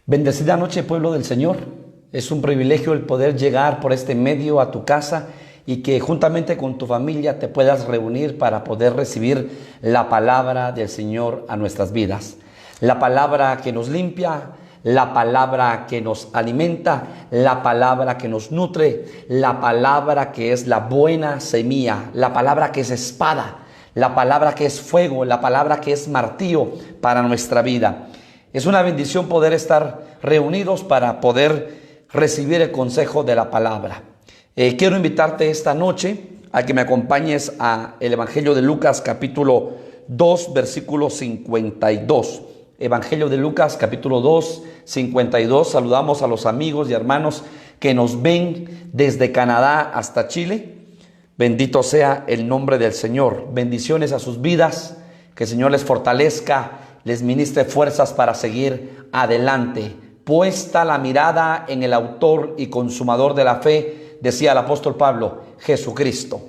Bendecida noche, pueblo del Señor. Es un privilegio el poder llegar por este medio a tu casa y que juntamente con tu familia te puedas reunir para poder recibir la palabra del Señor a nuestras vidas. La palabra que nos limpia, la palabra que nos alimenta, la palabra que nos nutre, la palabra que es la buena semilla, la palabra que es espada, la palabra que es fuego, la palabra que es martillo para nuestra vida. Es una bendición poder estar reunidos para poder recibir el consejo de la palabra. Quiero invitarte esta noche a que me acompañes a el Evangelio de Lucas capítulo 2 versículo 52. Evangelio de Lucas capítulo 2, 52. Saludamos a los amigos y hermanos que nos ven desde Canadá hasta Chile. Bendito sea el nombre del Señor. Bendiciones a sus vidas. Que el Señor les fortalezca, les ministre fuerzas para seguir adelante. Puesta la mirada en el autor y consumador de la fe, decía el apóstol Pablo, Jesucristo.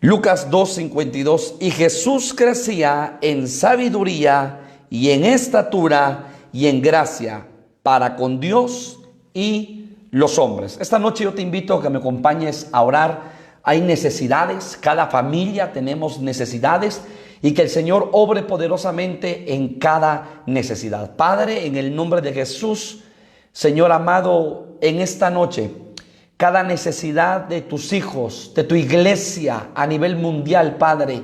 Lucas 2:52. Y Jesús crecía en sabiduría y en estatura y en gracia para con Dios y los hombres. Esta noche yo te invito a que me acompañes a orar. Hay necesidades, cada familia tenemos necesidades, y que el Señor obre poderosamente en cada necesidad. Padre, en el nombre de Jesús, Señor amado, en esta noche, cada necesidad de tus hijos, de tu iglesia a nivel mundial, Padre,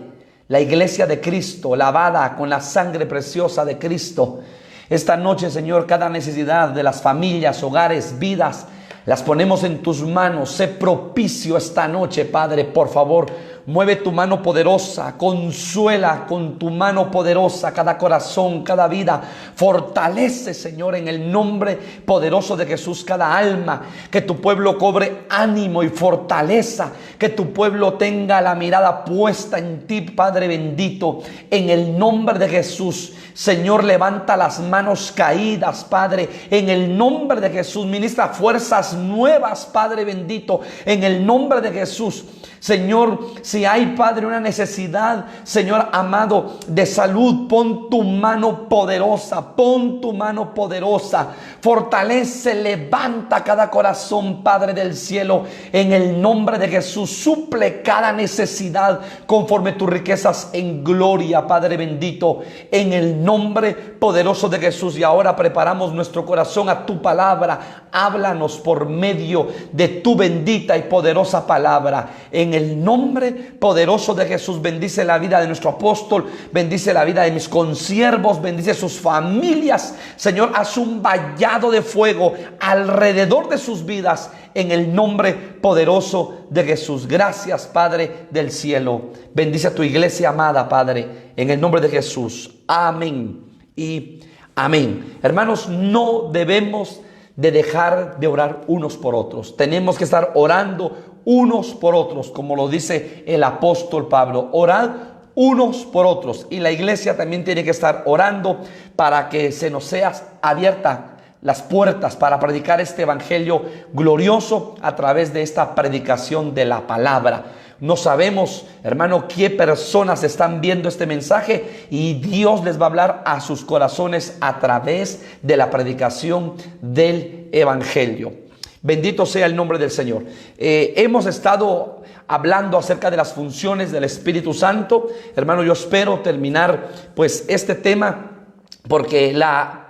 la iglesia de Cristo, lavada con la sangre preciosa de Cristo. Esta noche, Señor, cada necesidad de las familias, hogares, vidas, las ponemos en tus manos. Sé propicio esta noche, Padre, por favor. Mueve tu mano poderosa, consuela con tu mano poderosa cada corazón, cada vida. Fortalece, Señor, en el nombre poderoso de Jesús, cada alma. Que tu pueblo cobre ánimo y fortaleza. Que tu pueblo tenga la mirada puesta en ti, Padre bendito. En el nombre de Jesús, Señor, levanta las manos caídas, Padre. En el nombre de Jesús, ministra fuerzas nuevas, Padre bendito. En el nombre de Jesús, Señor, si hay, Padre, una necesidad, Señor amado, de salud, pon tu mano poderosa, pon tu mano poderosa, fortalece, levanta cada corazón, Padre del cielo, en el nombre de Jesús. Suple cada necesidad conforme tus riquezas en gloria, Padre bendito, en el nombre poderoso de Jesús. Y ahora preparamos nuestro corazón a tu palabra. Háblanos por medio de tu bendita y poderosa palabra. En el nombre poderoso de Jesús, bendice la vida de nuestro apóstol, bendice la vida de mis consiervos, bendice sus familias. Señor, haz un vallado de fuego alrededor de sus vidas en el nombre poderoso de Jesús. Gracias, Padre del cielo. Bendice a tu iglesia amada, Padre, en el nombre de Jesús. Amén y amén. Hermanos, no debemos de dejar de orar unos por otros. Tenemos que estar orando unos por otros, como lo dice el apóstol Pablo. Orad unos por otros. Y la iglesia también tiene que estar orando para que se nos sea abierta las puertas para predicar este evangelio glorioso a través de esta predicación de la palabra. No sabemos, hermano, qué personas están viendo este mensaje, y Dios les va a hablar a sus corazones a través de la predicación del evangelio. Bendito sea el nombre del Señor. Hemos estado hablando acerca de las funciones del Espíritu Santo. Hermano, yo espero terminar pues este tema, porque la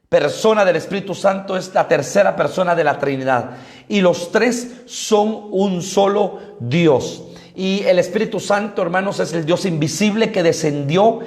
persona del Espíritu Santo es la tercera persona de la Trinidad, y los tres son un solo Dios. Y el Espíritu Santo, hermanos, es el Dios invisible que descendió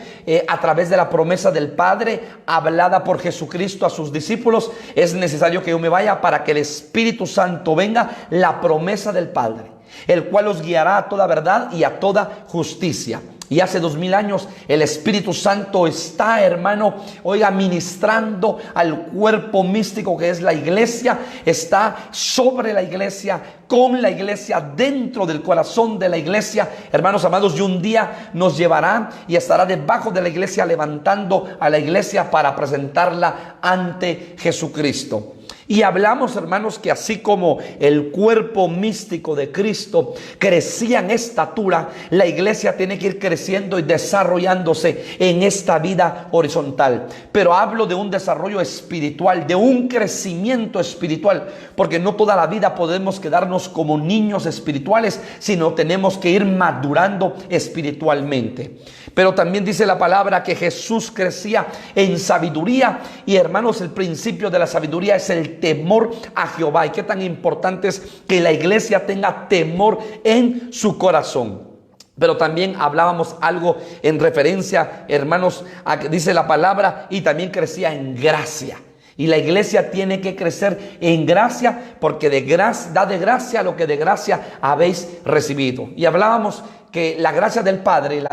a través de la promesa del Padre hablada por Jesucristo a sus discípulos. Es necesario que yo me vaya para que el Espíritu Santo venga, la promesa del Padre, el cual os guiará a toda verdad y a toda justicia. Y hace 2000 años el Espíritu Santo está, hermano, oiga, ministrando al cuerpo místico que es la iglesia. Está sobre la iglesia, con la iglesia, dentro del corazón de la iglesia, hermanos amados, y un día nos llevará y estará debajo de la iglesia, levantando a la iglesia para presentarla ante Jesucristo. Y hablamos, hermanos, que así como el cuerpo místico de Cristo crecía en estatura, la iglesia tiene que ir creciendo y desarrollándose en esta vida horizontal. Pero hablo de un desarrollo espiritual, de un crecimiento espiritual, porque no toda la vida podemos quedarnos como niños espirituales, sino tenemos que ir madurando espiritualmente. Pero también dice la palabra que Jesús crecía en sabiduría, y hermanos, el principio de la sabiduría es el temor a Jehová. Y qué tan importante es que la iglesia tenga temor en su corazón. Pero también hablábamos algo en referencia, hermanos, a que dice la palabra, y también crecía en gracia. Y la iglesia tiene que crecer en gracia, porque de gracia, da de gracia lo que de gracia habéis recibido. Y hablábamos que la gracia del Padre,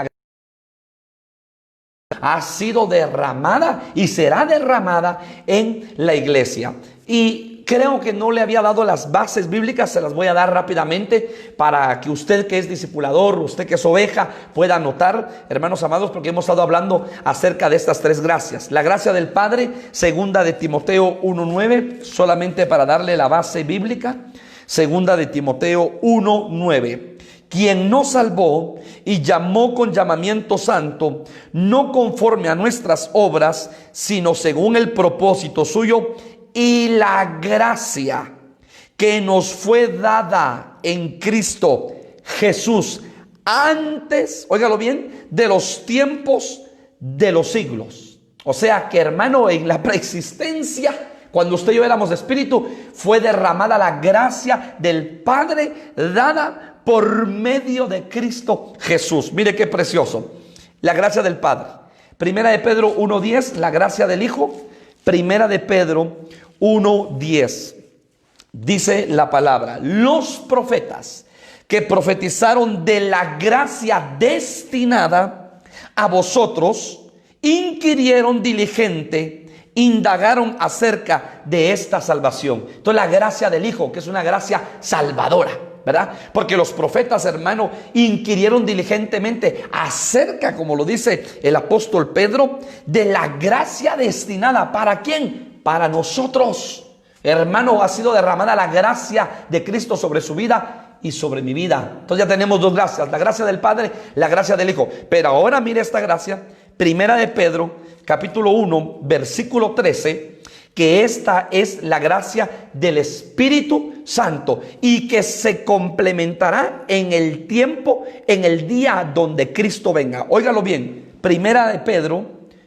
ha sido derramada y será derramada en la iglesia. Y creo que no le había dado las bases bíblicas, se las voy a dar rápidamente para que usted que es discipulador, usted que es oveja, pueda anotar, hermanos amados, porque hemos estado hablando acerca de estas tres gracias. La gracia del Padre, segunda de Timoteo 1:9, solamente para darle la base bíblica. Segunda de Timoteo 1:9. Quien nos salvó y llamó con llamamiento santo, no conforme a nuestras obras, sino según el propósito suyo y la gracia que nos fue dada en Cristo Jesús antes, óigalo bien, de los tiempos de los siglos. O sea que, hermano, en la preexistencia, cuando usted y yo éramos de espíritu, fue derramada la gracia del Padre dada por medio de Cristo Jesús. Mire qué precioso. La gracia del Padre. Primera de Pedro 1:10, la gracia del Hijo. Primera de Pedro 1:10. Dice la palabra: los profetas que profetizaron de la gracia destinada a vosotros, inquirieron diligente, indagaron acerca de esta salvación. Entonces, la gracia del Hijo, que es una gracia salvadora, ¿verdad? Porque los profetas, hermano, inquirieron diligentemente acerca, como lo dice el apóstol Pedro, de la gracia destinada. ¿Para quién? Para nosotros. Hermano, ha sido derramada la gracia de Cristo sobre su vida y sobre mi vida. Entonces ya tenemos dos gracias: la gracia del Padre, la gracia del Hijo. Pero ahora mire esta gracia, Primera de Pedro, capítulo 1, versículo 13, que esta es la gracia del Espíritu Santo y que se complementará en el tiempo, en el día donde Cristo venga. Óigalo bien, Primera de Pedro,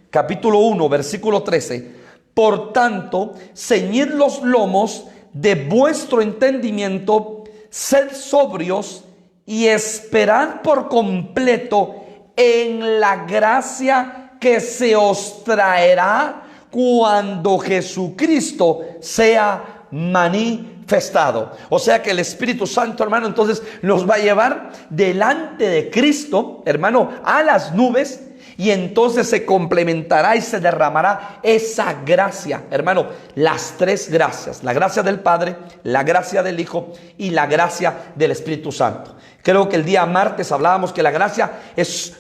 capítulo 1, versículo 13. Por tanto, ceñid los lomos de vuestro entendimiento, sed sobrios y esperad por completo en la gracia que se os traerá cuando Jesucristo sea manifestado. O sea que el Espíritu Santo, hermano, entonces nos va a llevar delante de Cristo, hermano, a las nubes. Y entonces se complementará y se derramará esa gracia, hermano, las tres gracias: la gracia del Padre, la gracia del Hijo y la gracia del Espíritu Santo. Creo que el día martes hablábamos que la gracia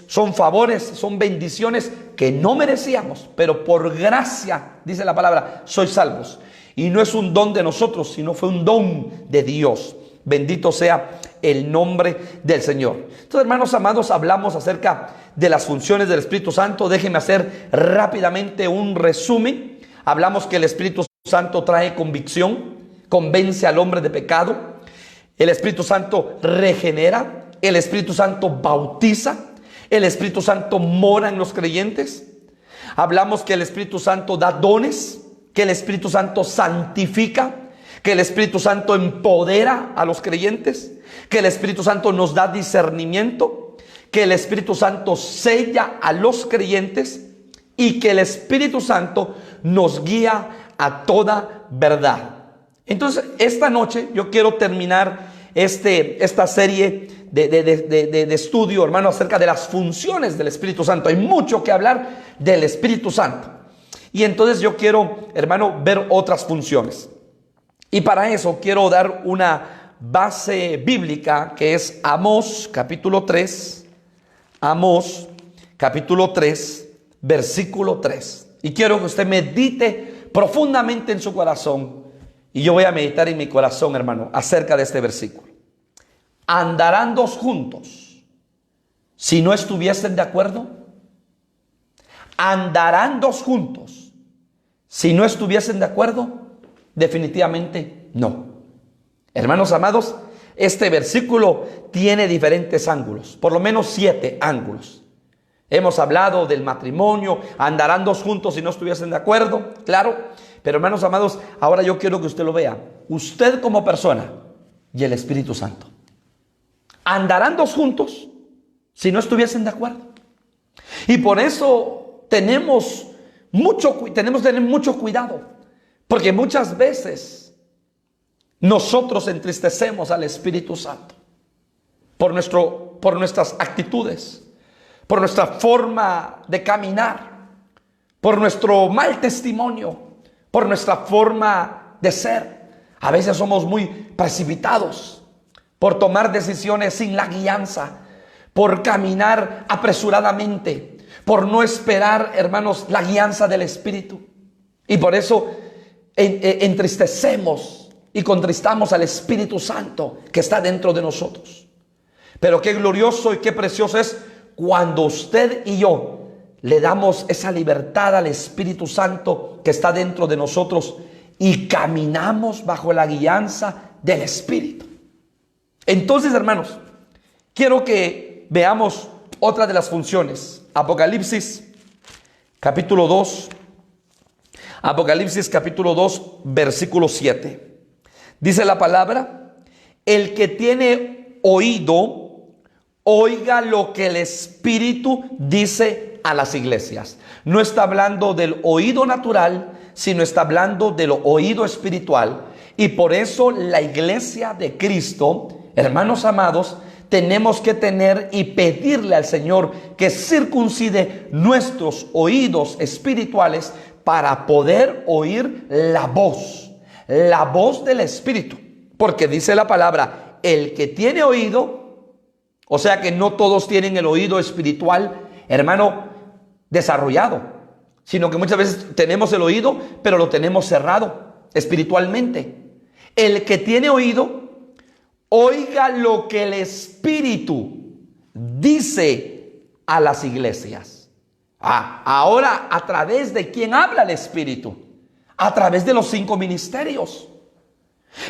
son favores, son bendiciones que no merecíamos, pero por gracia, dice la palabra, sois salvos. Y no es un don de nosotros, sino fue un don de Dios. Bendito sea el nombre del Señor. Entonces, hermanos amados, hablamos acerca de las funciones del Espíritu Santo. Déjenme hacer rápidamente un resumen. Hablamos que el Espíritu Santo trae convicción, convence al hombre de pecado. El Espíritu Santo regenera. El Espíritu Santo bautiza. El Espíritu Santo mora en los creyentes. Hablamos que el Espíritu Santo da dones, que el Espíritu Santo santifica, que el Espíritu Santo empodera a los creyentes, que el Espíritu Santo nos da discernimiento, que el Espíritu Santo sella a los creyentes y que el Espíritu Santo nos guía a toda verdad. Entonces, esta noche yo quiero terminar esta serie de estudio, hermano, acerca de las funciones del Espíritu Santo. Hay mucho que hablar del Espíritu Santo. Y entonces yo quiero, hermano, ver otras funciones. Y para eso quiero dar una base bíblica, que es Amós capítulo 3. Amós capítulo 3, versículo 3. Y quiero que usted medite profundamente en su corazón. Y yo voy a meditar en mi corazón, hermano, acerca de este versículo. ¿Andarán dos juntos si no estuviesen de acuerdo? ¿Andarán dos juntos si no estuviesen de acuerdo? Definitivamente no. Hermanos amados, este versículo tiene diferentes ángulos, por lo menos 7 ángulos. Hemos hablado del matrimonio, andarán dos juntos si no estuviesen de acuerdo, claro. Pero hermanos amados, ahora yo quiero que usted lo vea. Usted como persona y el Espíritu Santo. ¿Andarán dos juntos si no estuviesen de acuerdo? Y por eso tenemos que tener mucho cuidado. Porque muchas veces nosotros entristecemos al Espíritu Santo por nuestras actitudes, por nuestra forma de caminar, por nuestro mal testimonio, por nuestra forma de ser. A veces somos muy precipitados por tomar decisiones sin la guianza, por caminar apresuradamente, por no esperar, hermanos, la guianza del Espíritu. Y por eso entristecemos y contristamos al Espíritu Santo que está dentro de nosotros. Pero qué glorioso y qué precioso es cuando usted y yo le damos esa libertad al Espíritu Santo que está dentro de nosotros y caminamos bajo la guianza del Espíritu. Entonces, hermanos, quiero que veamos otra de las funciones. Apocalipsis capítulo 2. Apocalipsis capítulo 2, versículo 7. Dice la palabra: el que tiene oído, oiga lo que el Espíritu dice a las iglesias. No está hablando del oído natural, sino está hablando del oído espiritual. Y por eso la iglesia de Cristo, hermanos amados, tenemos que tener y pedirle al Señor que circuncide nuestros oídos espirituales para poder oír la voz del Espíritu. Porque dice la palabra, el que tiene oído, o sea que no todos tienen el oído espiritual, hermano, desarrollado, sino que muchas veces tenemos el oído, pero lo tenemos cerrado espiritualmente. El que tiene oído, oiga lo que el Espíritu dice a las iglesias. Ahora, ¿a través de quién habla el Espíritu? A través de los 5 ministerios.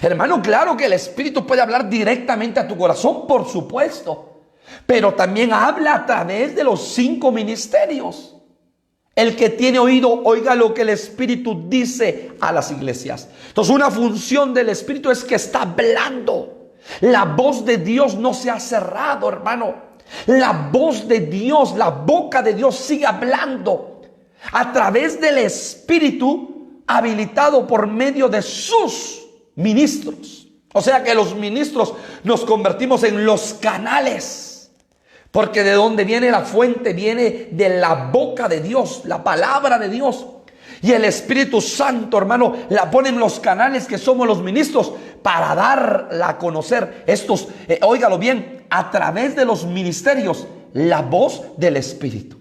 Hermano, claro que el Espíritu puede hablar directamente a tu corazón, por supuesto. Pero también habla a través de los 5 ministerios. El que tiene oído, oiga lo que el Espíritu dice a las iglesias. Entonces, una función del Espíritu es que está hablando. La voz de Dios no se ha cerrado, hermano. La voz de Dios, la boca de Dios sigue hablando a través del Espíritu habilitado por medio de sus ministros. O sea que los ministros nos convertimos en los canales. Porque de donde viene la fuente, viene de la boca de Dios, la palabra de Dios. Y el Espíritu Santo, hermano, la pone en los canales que somos los ministros para darla a conocer. Óigalo bien, a través de los ministerios, la voz del Espíritu.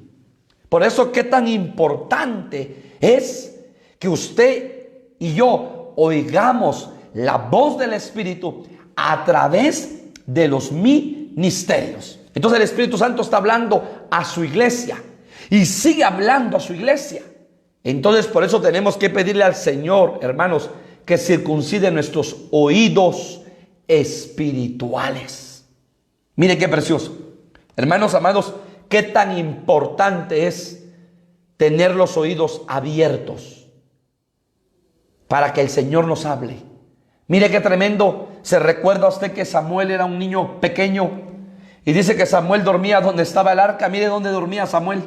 Por eso, qué tan importante es que usted y yo oigamos la voz del Espíritu a través de los ministerios. Entonces el Espíritu Santo está hablando a su iglesia y sigue hablando a su iglesia. Entonces por eso tenemos que pedirle al Señor, hermanos, que circuncide nuestros oídos espirituales. Mire qué precioso. Hermanos amados, qué tan importante es tener los oídos abiertos para que el Señor nos hable. Mire qué tremendo. ¿Se recuerda usted que Samuel era un niño pequeño? Y dice que Samuel dormía donde estaba el arca. Mire dónde dormía Samuel.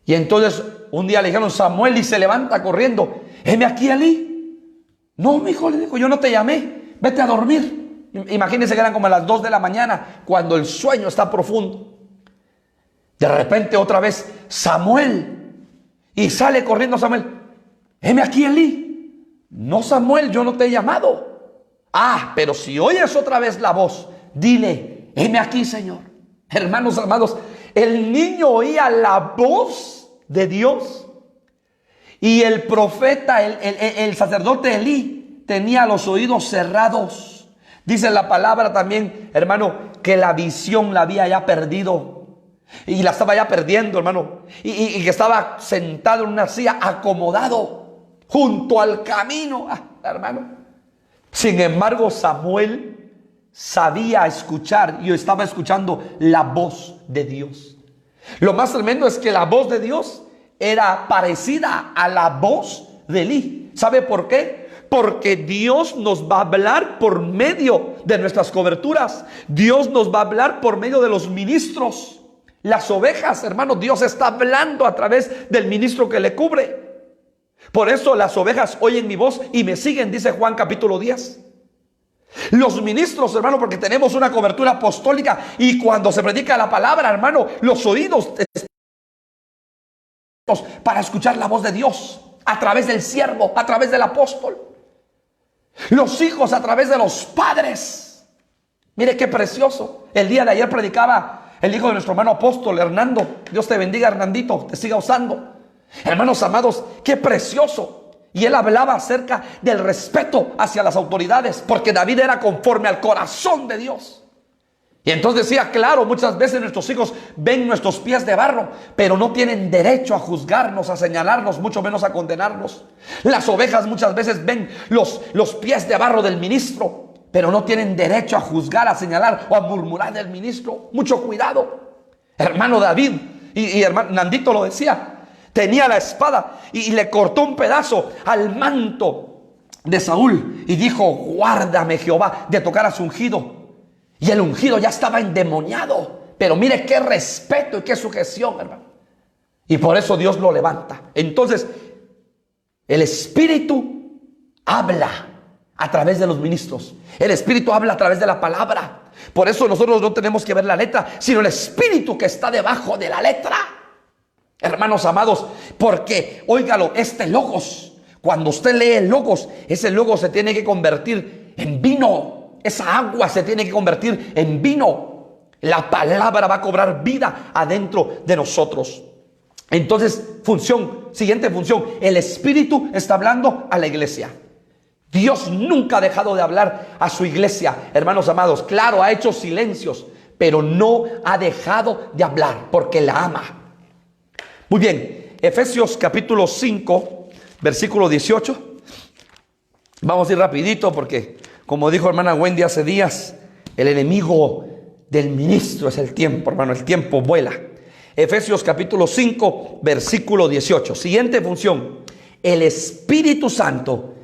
Y entonces un día le dijeron, Samuel, y se levanta corriendo. ¿Heme aquí, Elí? No, mi hijo, le dijo, yo no te llamé. Vete a dormir. Imagínense que eran como a las 2 de la mañana, cuando el sueño está profundo. De repente otra vez, Samuel. Y sale corriendo Samuel. ¿Heme aquí, Elí? No, Samuel, yo no te he llamado. Pero si oyes otra vez la voz, dile, heme aquí, Señor. Hermanos amados, el niño oía la voz de Dios. Y el profeta, el sacerdote Elí, tenía los oídos cerrados. Dice la palabra también, hermano, que la visión la había ya perdido. Y la estaba ya perdiendo, hermano. Y que estaba sentado en una silla, acomodado, junto al camino, hermano. Sin embargo, Samuel sabía escuchar y estaba escuchando la voz de Dios. Lo más tremendo es que la voz de Dios era parecida a la voz de Elí. ¿Sabe por qué? Porque Dios nos va a hablar por medio de nuestras coberturas. Dios nos va a hablar por medio de los ministros. Las ovejas, hermanos, Dios está hablando a través del ministro que le cubre. Por eso las ovejas oyen mi voz y me siguen, dice Juan capítulo 10. Los ministros, hermano, porque tenemos una cobertura apostólica y cuando se predica la palabra, hermano, los oídos para escuchar la voz de Dios a través del siervo, a través del apóstol. Los hijos a través de los padres. Mire qué precioso. El día de ayer predicaba el hijo de nuestro hermano apóstol Hernando. Dios te bendiga, Hernandito, te siga usando. Hermanos amados, qué precioso. Y él hablaba acerca del respeto hacia las autoridades, porque David era conforme al corazón de Dios. Y entonces decía, claro, muchas veces nuestros hijos ven nuestros pies de barro, pero no tienen derecho a juzgarnos, a señalarnos, mucho menos a condenarnos. Las ovejas muchas veces ven los pies de barro del ministro, pero no tienen derecho a juzgar, a señalar o a murmurar del ministro. Mucho cuidado. Hermano David, y hermano Nandito lo decía, tenía la espada y le cortó un pedazo al manto de Saúl y dijo, guárdame Jehová de tocar a su ungido. Y el ungido ya estaba endemoniado. Pero mire qué respeto y qué sujeción, hermano. Y por eso Dios lo levanta. Entonces, el Espíritu habla a través de los ministros. El Espíritu habla a través de la palabra. Por eso nosotros no tenemos que ver la letra, sino el Espíritu que está debajo de la letra. Hermanos amados, porque, óigalo, este logos, cuando usted lee el logos, ese logos se tiene que convertir en vino. Esa agua se tiene que convertir en vino. La palabra va a cobrar vida adentro de nosotros. Entonces, siguiente función. El Espíritu está hablando a la iglesia. Dios nunca ha dejado de hablar a su iglesia, hermanos amados. Claro, ha hecho silencios, pero no ha dejado de hablar porque la ama. Muy bien, Efesios capítulo 5, versículo 18. Vamos a ir rapidito porque, como dijo hermana Wendy hace días, el enemigo del ministro es el tiempo, hermano. El tiempo vuela. Efesios capítulo 5, versículo 18. Siguiente función. El Espíritu Santo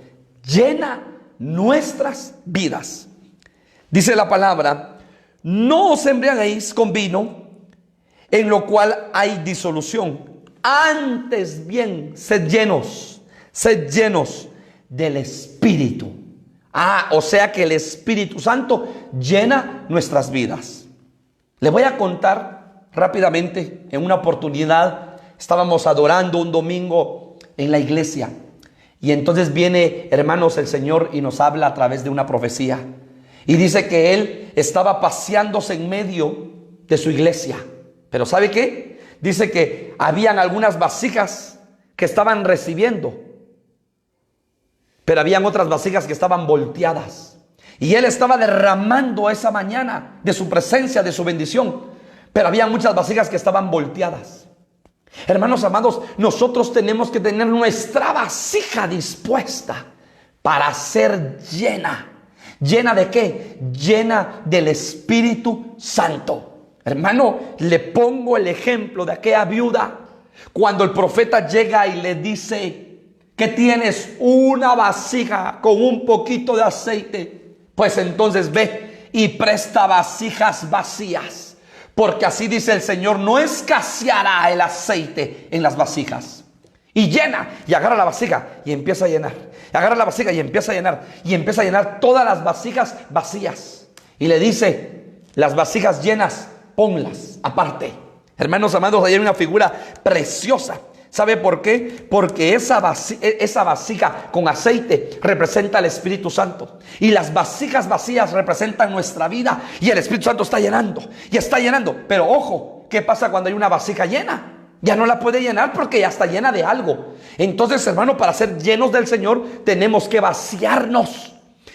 llena nuestras vidas. Dice la palabra, no os embriaguéis con vino, en lo cual hay disolución. Antes bien, sed llenos del Espíritu. O sea que el Espíritu Santo llena nuestras vidas. Le voy a contar rápidamente. En una oportunidad estábamos adorando un domingo en la iglesia. Y entonces viene, hermanos, el Señor y nos habla a través de una profecía. Y dice que Él estaba paseándose en medio de su iglesia. Pero ¿sabe qué? Dice que habían algunas vasijas que estaban recibiendo, pero habían otras vasijas que estaban volteadas. Y Él estaba derramando esa mañana de su presencia, de su bendición, pero había muchas vasijas que estaban volteadas. Hermanos amados, nosotros tenemos que tener nuestra vasija dispuesta para ser llena. ¿Llena de qué? Llena del Espíritu Santo. Hermano, le pongo el ejemplo de aquella viuda. Cuando el profeta llega y le dice que tienes una vasija con un poquito de aceite, pues entonces ve y presta vasijas vacías. Porque así dice el Señor, no escaseará el aceite en las vasijas. Y llena, y agarra la vasija y empieza a llenar. Agarra la vasija y empieza a llenar. Y empieza a llenar todas las vasijas vacías. Y le dice, las vasijas llenas, ponlas aparte. Hermanos amados, ahí hay una figura preciosa ¿Sabe por qué? Porque esa vasija con aceite representa al Espíritu Santo. Y las vasijas vacías representan nuestra vida. Y el Espíritu Santo está llenando. Y está llenando. Pero ojo, ¿qué pasa cuando hay una vasija llena? Ya no la puede llenar porque ya está llena de algo. Entonces, hermano, para ser llenos del Señor tenemos que vaciarnos.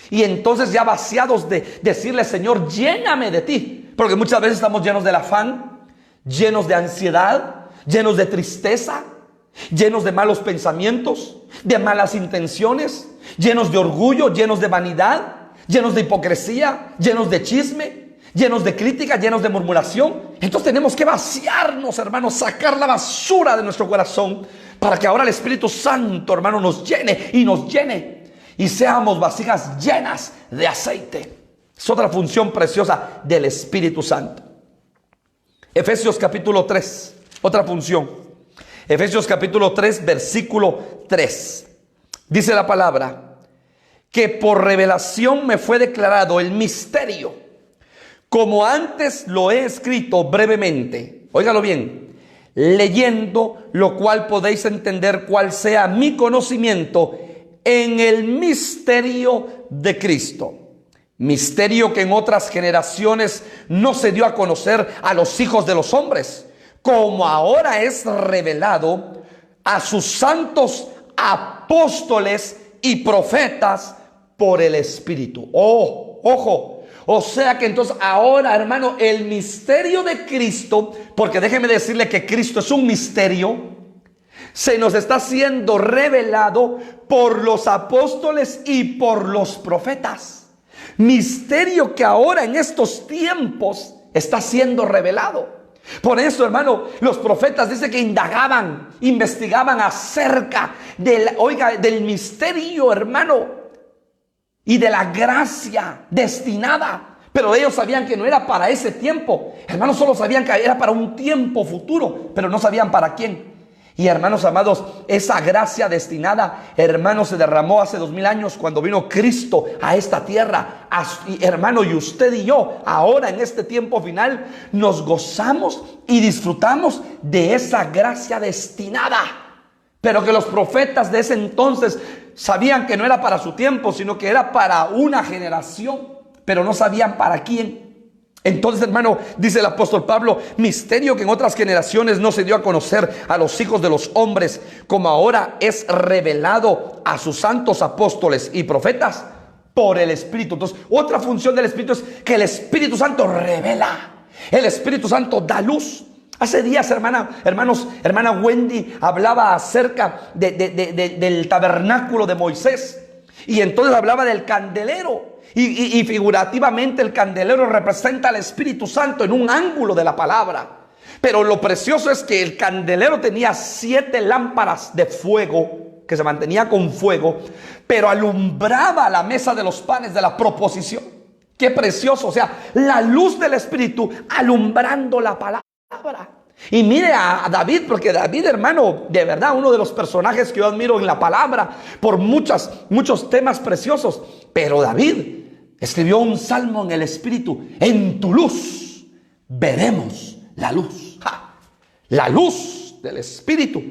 Y entonces ya vaciados de decirle, Señor, lléname de ti. Porque muchas veces estamos llenos del afán, llenos de ansiedad, llenos de tristeza, llenos de malos pensamientos, de malas intenciones, llenos de orgullo, llenos de vanidad, llenos de hipocresía, llenos de chisme, llenos de crítica, llenos de murmuración. Entonces tenemos que vaciarnos, hermanos, sacar la basura de nuestro corazón para que ahora el Espíritu Santo, hermano, nos llene y seamos vasijas llenas de aceite. Es otra función preciosa del Espíritu Santo. Efesios capítulo 3, otra función. Efesios capítulo 3, versículo 3. Dice la palabra, que por revelación me fue declarado el misterio, como antes lo he escrito brevemente. Óigalo bien, leyendo lo cual podéis entender cuál sea mi conocimiento en el misterio de Cristo. Misterio que en otras generaciones no se dio a conocer a los hijos de los hombres, como ahora es revelado a sus santos apóstoles y profetas por el Espíritu. Oh, ojo. O sea que entonces ahora, hermano, el misterio de Cristo, porque déjeme decirle que Cristo es un misterio, se nos está siendo revelado por los apóstoles y por los profetas. Misterio que ahora en estos tiempos está siendo revelado. Por eso, hermano, los profetas dicen que indagaban, investigaban acerca del misterio, hermano, y de la gracia destinada. Pero ellos sabían que no era para ese tiempo. Hermanos, solo sabían que era para un tiempo futuro, pero no sabían para quién. Y hermanos amados, esa gracia destinada, hermanos, se derramó hace 2000 años cuando vino Cristo a esta tierra. Hermano, y usted y yo, ahora en este tiempo final, nos gozamos y disfrutamos de esa gracia destinada. Pero que los profetas de ese entonces sabían que no era para su tiempo, sino que era para una generación, pero no sabían para quién. Entonces, hermano, dice el apóstol Pablo, misterio que en otras generaciones no se dio a conocer a los hijos de los hombres, como ahora es revelado a sus santos apóstoles y profetas por el Espíritu. Entonces, otra función del Espíritu es que el Espíritu Santo revela. El Espíritu Santo da luz. Hace días, hermana Wendy hablaba acerca del tabernáculo de Moisés. Y entonces hablaba del candelero. Y figurativamente el candelero representa al Espíritu Santo en un ángulo de la palabra. Pero lo precioso es que el candelero tenía 7 lámparas de fuego, que se mantenía con fuego, pero alumbraba la mesa de los panes de la proposición. Qué precioso, o sea, la luz del Espíritu alumbrando la palabra. Y mire a David, porque David, hermano, de verdad, uno de los personajes que yo admiro en la palabra por muchos temas preciosos. Pero David escribió un salmo en el Espíritu: en tu luz veremos la luz. La luz del Espíritu,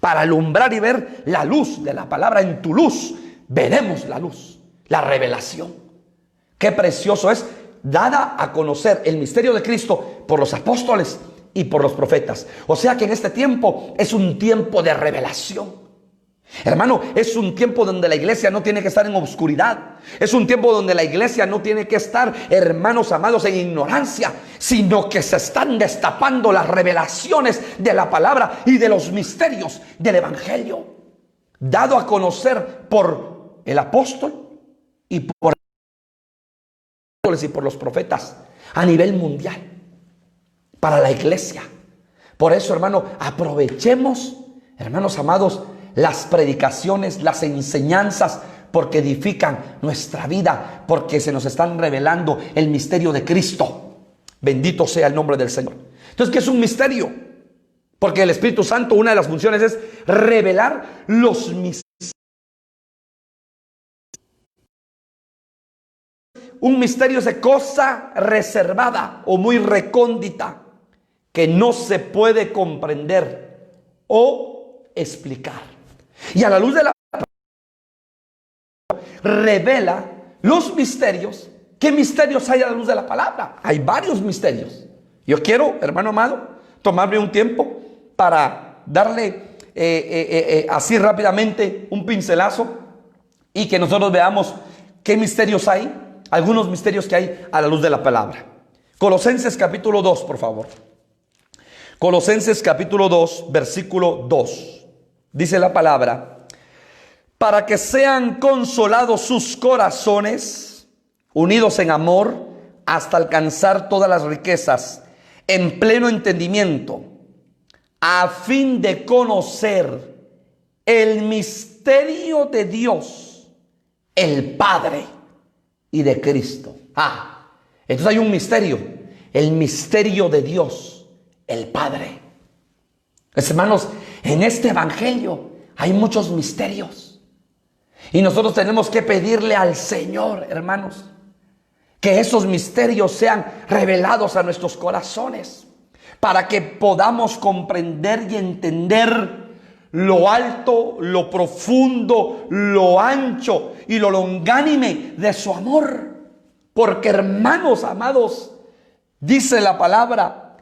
para alumbrar y ver la luz de la palabra. En tu luz veremos la luz, la revelación. Qué precioso es dada a conocer el misterio de Cristo por los apóstoles y por los profetas. O sea que en este tiempo es un tiempo de revelación. Hermano, es un tiempo donde la iglesia no tiene que estar en obscuridad. Es un tiempo donde la iglesia no tiene que estar, hermanos amados, en ignorancia, sino que se están destapando las revelaciones de la palabra y de los misterios del evangelio, dado a conocer por el apóstol y por los profetas a nivel mundial, para la iglesia. Por eso, hermano, aprovechemos, hermanos amados, las predicaciones, las enseñanzas, porque edifican nuestra vida, porque se nos están revelando el misterio de Cristo. Bendito sea el nombre del Señor. Entonces, ¿qué es un misterio? Porque el Espíritu Santo, una de las funciones es revelar los misterios. Un misterio es cosa reservada o muy recóndita, que no se puede comprender o explicar. Y a la luz de la revela los misterios. ¿Qué misterios hay a la luz de la palabra? Hay varios misterios. Yo quiero, hermano amado, tomarme un tiempo para darle así rápidamente un pincelazo y que nosotros veamos qué misterios hay, algunos misterios que hay a la luz de la palabra. Colosenses capítulo 2, por favor. Colosenses capítulo 2, versículo 2. Dice la palabra: para que sean consolados sus corazones, unidos en amor, hasta alcanzar todas las riquezas, en pleno entendimiento, a fin de conocer el misterio de Dios, el Padre, y de Cristo. Entonces hay un misterio, el misterio de Dios, el Padre. Hermanos, en este evangelio hay muchos misterios. Y nosotros tenemos que pedirle al Señor, hermanos, que esos misterios sean revelados a nuestros corazones, para que podamos comprender y entender lo alto, lo profundo, lo ancho y lo longánime de su amor. Porque, hermanos amados, dice la palabra,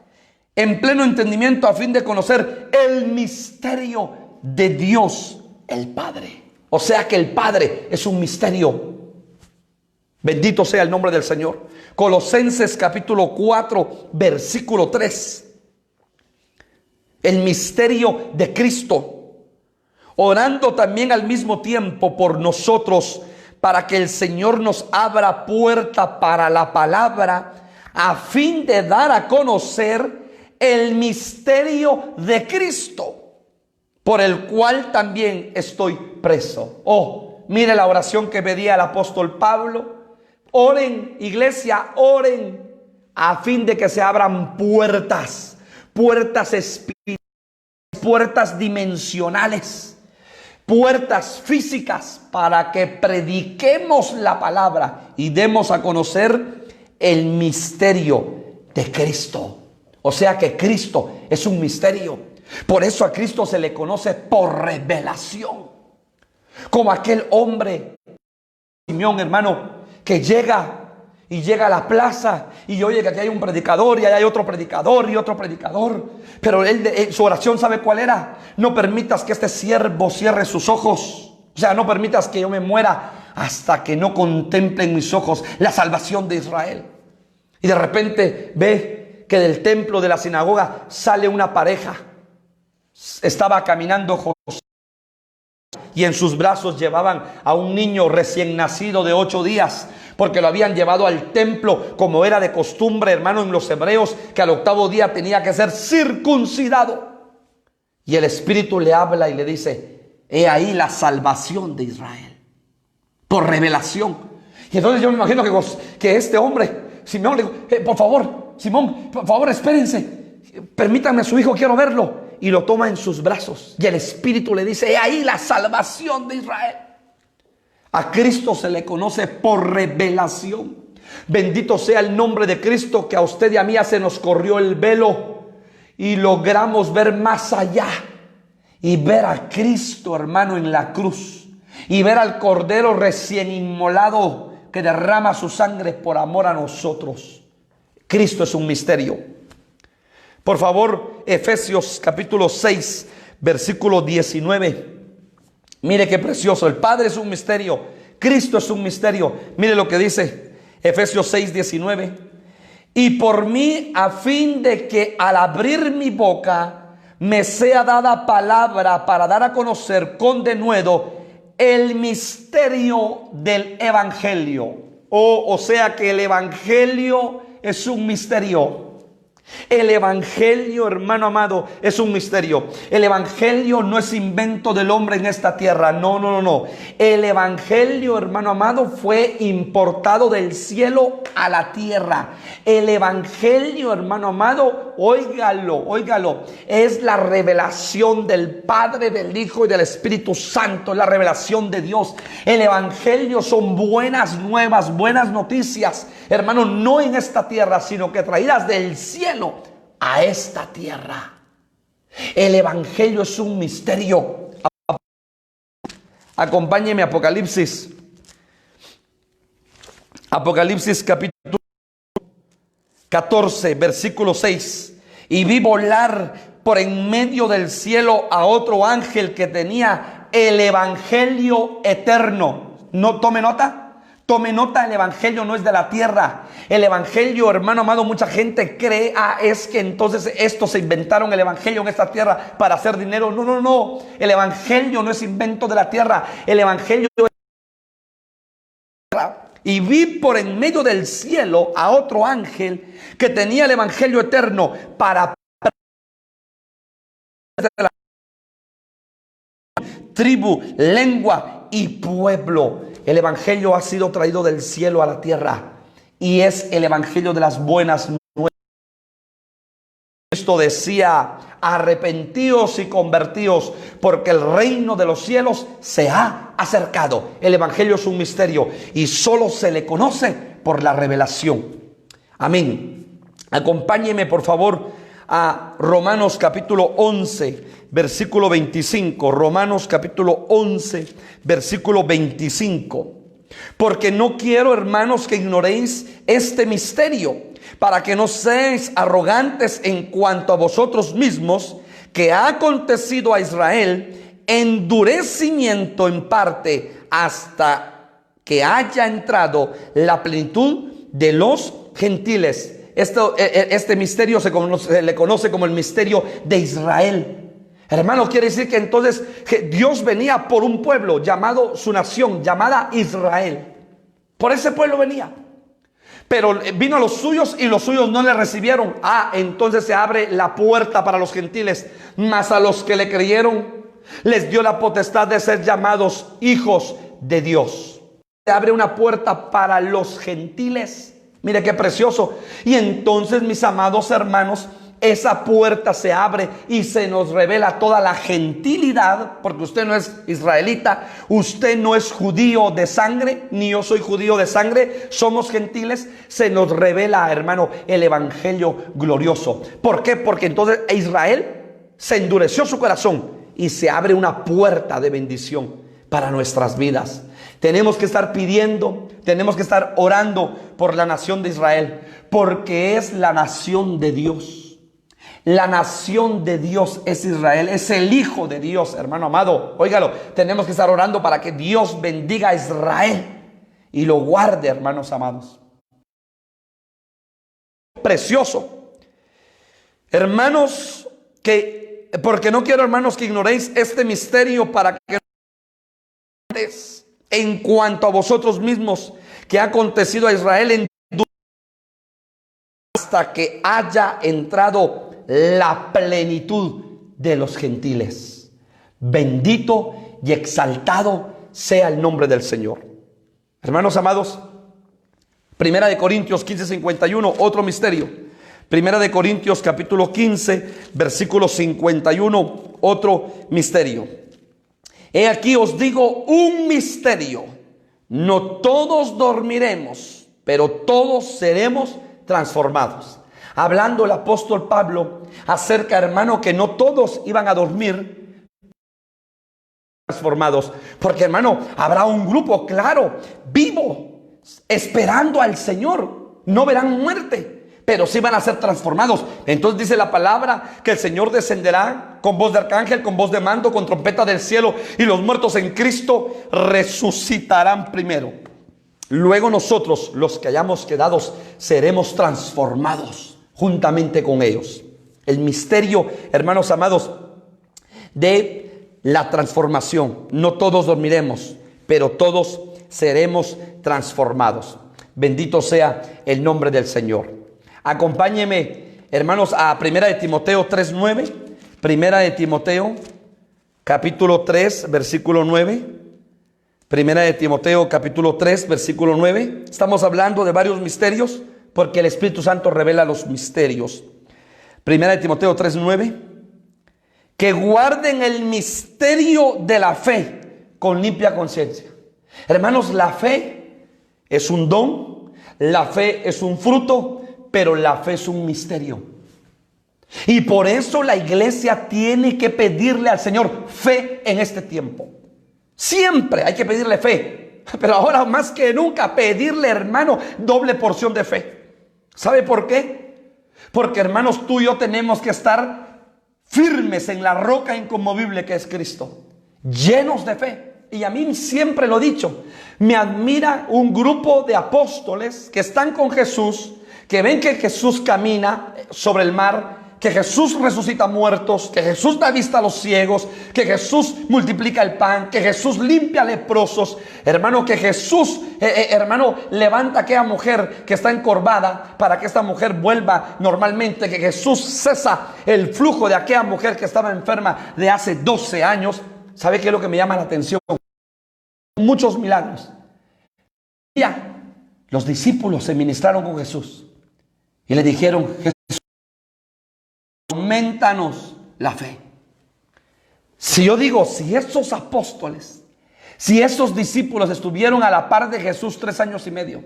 en pleno entendimiento, a fin de conocer el misterio de Dios, el Padre. O sea que el Padre es un misterio. Bendito sea el nombre del Señor. Colosenses capítulo 4, versículo 3. El misterio de Cristo. Orando también al mismo tiempo por nosotros, para que el Señor nos abra puerta para la palabra, a fin de dar a conocer el misterio de Cristo, por el cual también estoy preso. Mire la oración que pedía el apóstol Pablo. Oren, iglesia, oren, a fin de que se abran puertas, puertas espirituales, puertas dimensionales, puertas físicas, para que prediquemos la palabra y demos a conocer el misterio de Cristo. O sea que Cristo es un misterio. Por eso a Cristo se le conoce por revelación. Como aquel hombre, Simeón, hermano, que llega a la plaza y oye que aquí hay un predicador y allá hay otro predicador y otro predicador. Pero su oración, ¿sabe cuál era? No permitas que este siervo cierre sus ojos. O sea, no permitas que yo me muera hasta que no contemple en mis ojos la salvación de Israel. Y de repente ve que del templo de la sinagoga sale una pareja. Estaba caminando José y en sus brazos llevaban a un niño recién nacido de 8 días, porque lo habían llevado al templo, como era de costumbre, hermano, en los hebreos, que al 8º día tenía que ser circuncidado. Y el Espíritu le habla y le dice: he ahí la salvación de Israel, por revelación. Y entonces yo me imagino que este hombre, Simón, le dijo: por favor, Simón, por favor, espérense, permítanme a su hijo, quiero verlo. Y lo toma en sus brazos. Y el Espíritu le dice: he ahí la salvación de Israel. A Cristo se le conoce por revelación. Bendito sea el nombre de Cristo, que a usted y a mí ya se nos corrió el velo y logramos ver más allá. Y ver a Cristo, hermano, en la cruz. Y ver al Cordero recién inmolado, que derrama su sangre por amor a nosotros. Cristo es un misterio. Por favor, Efesios capítulo 6, versículo 19. Mire qué precioso. El Padre es un misterio. Cristo es un misterio. Mire lo que dice Efesios 6, 19. Y por mí, a fin de que al abrir mi boca me sea dada palabra para dar a conocer con denuedo el misterio del Evangelio. O sea que el Evangelio es un misterio. El Evangelio, hermano amado, es un misterio. El Evangelio no es invento del hombre en esta tierra. No. El Evangelio, hermano amado, fue importado del cielo a la tierra. El Evangelio, hermano amado, óigalo, es la revelación del Padre, del Hijo y del Espíritu Santo. Es la revelación de Dios. El Evangelio son buenas nuevas, buenas noticias, hermano, no en esta tierra, sino que traídas del cielo a esta tierra. El evangelio es un misterio. Acompáñeme a Apocalipsis. Apocalipsis capítulo 14, versículo 6. Y vi volar por en medio del cielo a otro ángel que tenía el evangelio eterno. No tome nota. Tome nota, el evangelio no es de la tierra. El evangelio, hermano amado, mucha gente cree, es que entonces estos se inventaron el evangelio en esta tierra para hacer dinero. No, no, no. El evangelio no es invento de la tierra. El evangelio es... Y vi por en medio del cielo a otro ángel que tenía el evangelio eterno para la tribu, lengua y pueblo. El evangelio ha sido traído del cielo a la tierra y es el evangelio de las buenas nuevas. Cristo decía: arrepentíos y convertíos, porque el reino de los cielos se ha acercado. El evangelio es un misterio y solo se le conoce por la revelación. Amén. Acompáñeme por favor a Romanos capítulo 11, versículo 25. Romanos capítulo 11, versículo 25. Porque no quiero, hermanos, que ignoréis este misterio, para que no seáis arrogantes en cuanto a vosotros mismos, que ha acontecido a Israel endurecimiento en parte, hasta que haya entrado la plenitud de los gentiles. Este misterio se le conoce como el misterio de Israel. Hermano, quiere decir que entonces que Dios venía por un pueblo llamado, su nación llamada Israel. Por ese pueblo venía. Pero vino a los suyos y los suyos no le recibieron. Entonces se abre la puerta para los gentiles. Mas a los que le creyeron les dio la potestad de ser llamados hijos de Dios. Se abre una puerta para los gentiles. Mire qué precioso. Y entonces, mis amados hermanos, esa puerta se abre y se nos revela toda la gentilidad, porque usted no es israelita, usted no es judío de sangre, ni yo soy judío de sangre, somos gentiles. Se nos revela, hermano, el evangelio glorioso. ¿Por qué? Porque entonces Israel se endureció su corazón y se abre una puerta de bendición para nuestras vidas. Tenemos que estar pidiendo, tenemos que estar orando por la nación de Israel, porque es la nación de Dios. La nación de Dios es Israel, es el Hijo de Dios, hermano amado. Óigalo, tenemos que estar orando para que Dios bendiga a Israel y lo guarde, hermanos amados. Precioso. Hermanos, porque no quiero, hermanos, que ignoréis este misterio, para que en cuanto a vosotros mismos, que ha acontecido a Israel hasta que haya entrado la plenitud de los gentiles. Bendito y exaltado sea el nombre del Señor. Hermanos amados, Primera de Corintios 15:51, otro misterio. Primera de Corintios capítulo 15, versículo 51, otro misterio. He aquí os digo un misterio: no todos dormiremos, pero todos seremos transformados. Hablando el apóstol Pablo acerca, hermano, que no todos iban a dormir transformados, porque, hermano, habrá un grupo, claro, vivo, esperando al Señor. No verán muerte, pero sí van a ser transformados. Entonces dice la palabra que el Señor descenderá con voz de arcángel, con voz de mando, con trompeta del cielo, y los muertos en Cristo resucitarán primero. Luego nosotros, los que hayamos quedado, seremos transformados juntamente con ellos. El misterio, hermanos amados, de la transformación. No todos dormiremos, pero todos seremos transformados. Bendito sea el nombre del Señor. Acompáñeme, hermanos, a Primera de Timoteo 3:9. Primera de Timoteo, capítulo 3, versículo 9. Primera de Timoteo, capítulo 3, versículo 9. Estamos hablando de varios misterios, porque el Espíritu Santo revela los misterios. Primera de Timoteo 3:9. Que guarden el misterio de la fe con limpia conciencia. Hermanos, la fe es un don, la fe es un fruto, pero la fe es un misterio. Y por eso la iglesia tiene que pedirle al Señor fe en este tiempo. Siempre hay que pedirle fe. Pero ahora más que nunca pedirle, hermano, doble porción de fe. ¿Sabe por qué? Porque, hermanos, tú y yo tenemos que estar firmes en la roca inconmovible que es Cristo, llenos de fe. Y a mí siempre lo he dicho, me admira un grupo de apóstoles que están con Jesús, que ven que Jesús camina sobre el mar, que Jesús resucita muertos, que Jesús da vista a los ciegos, que Jesús multiplica el pan, que Jesús limpia leprosos, hermano, que Jesús, hermano, levanta a aquella mujer que está encorvada para que esta mujer vuelva normalmente, que Jesús cesa el flujo de aquella mujer que estaba enferma de hace 12 años. ¿Sabe qué es lo que me llama la atención? Muchos milagros. Ya, los discípulos se ministraron con Jesús y le dijeron: Jesús, aumentanos la fe. Si yo digo, si estos apóstoles, si esos discípulos estuvieron a la par de Jesús 3 años y medio,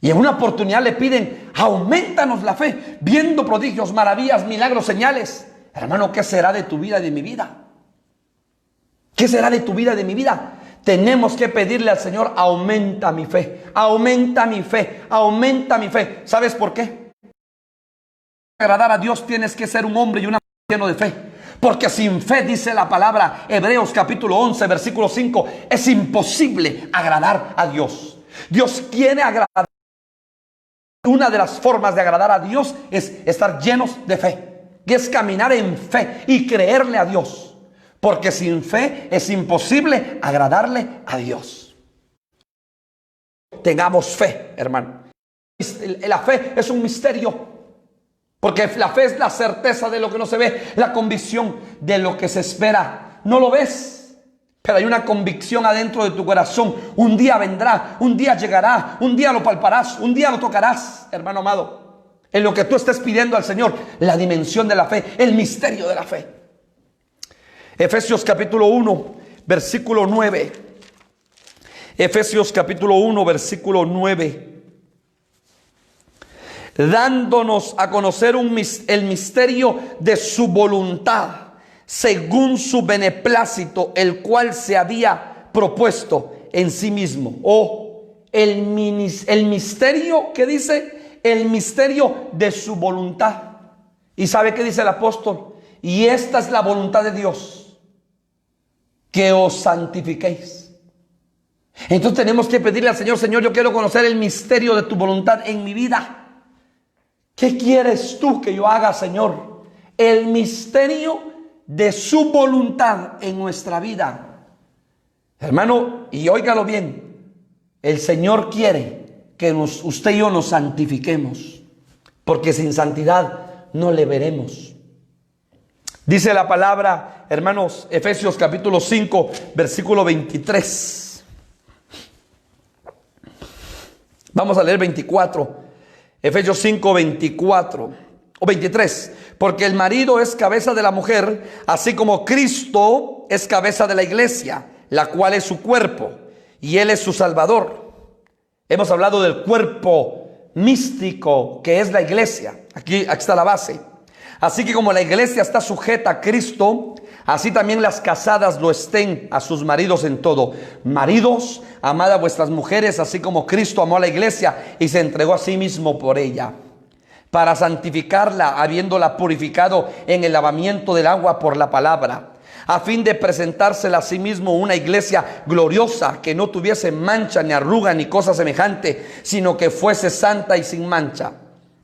y en una oportunidad le piden: aumentanos la fe, viendo prodigios, maravillas, milagros, señales, hermano, ¿qué será de tu vida y de mi vida? ¿Qué será de tu vida y de mi vida? Tenemos que pedirle al Señor: aumenta mi fe, aumenta mi fe, aumenta mi fe. ¿Sabes por qué? Para agradar a Dios tienes que ser un hombre y una mujer lleno de fe. Porque sin fe, dice la palabra, Hebreos capítulo 11, versículo 5, es imposible agradar a Dios. Dios quiere agradar. Una de las formas de agradar a Dios es estar llenos de fe. Y es caminar en fe y creerle a Dios. Porque sin fe es imposible agradarle a Dios. Tengamos fe, hermano. La fe es un misterio. Porque la fe es la certeza de lo que no se ve, la convicción de lo que se espera. No lo ves, pero hay una convicción adentro de tu corazón. Un día vendrá, un día llegará, un día lo palparás, un día lo tocarás, hermano amado. En lo que tú estés pidiendo al Señor, la dimensión de la fe, el misterio de la fe. Efesios capítulo 1, versículo 9. Efesios capítulo 1, versículo 9. Dándonos a conocer el misterio de su voluntad, según su beneplácito, el cual se había propuesto en sí mismo. El misterio, ¿qué dice? El misterio de su voluntad. ¿Y sabe qué dice el apóstol? Y esta es la voluntad de Dios, que os santifiquéis. Entonces tenemos que pedirle al Señor: Señor, yo quiero conocer el misterio de tu voluntad en mi vida. ¿Qué quieres tú que yo haga, Señor? El misterio de su voluntad en nuestra vida. Hermano, y óigalo bien, el Señor quiere que usted y yo nos santifiquemos, porque sin santidad no le veremos. Dice la palabra, hermanos, Efesios capítulo 5, versículo 23. Vamos a leer 24. Efesios 5, 24 o 23. Porque el marido es cabeza de la mujer, así como Cristo es cabeza de la iglesia, la cual es su cuerpo, y Él es su Salvador. Hemos hablado del cuerpo místico que es la iglesia. Aquí está la base. Así que como la iglesia está sujeta a Cristo, así también las casadas lo estén a sus maridos en todo. Maridos, amad a vuestras mujeres, así como Cristo amó a la iglesia y se entregó a sí mismo por ella, para santificarla, habiéndola purificado en el lavamiento del agua por la palabra, a fin de presentársela a sí mismo una iglesia gloriosa, que no tuviese mancha, ni arruga, ni cosa semejante, sino que fuese santa y sin mancha.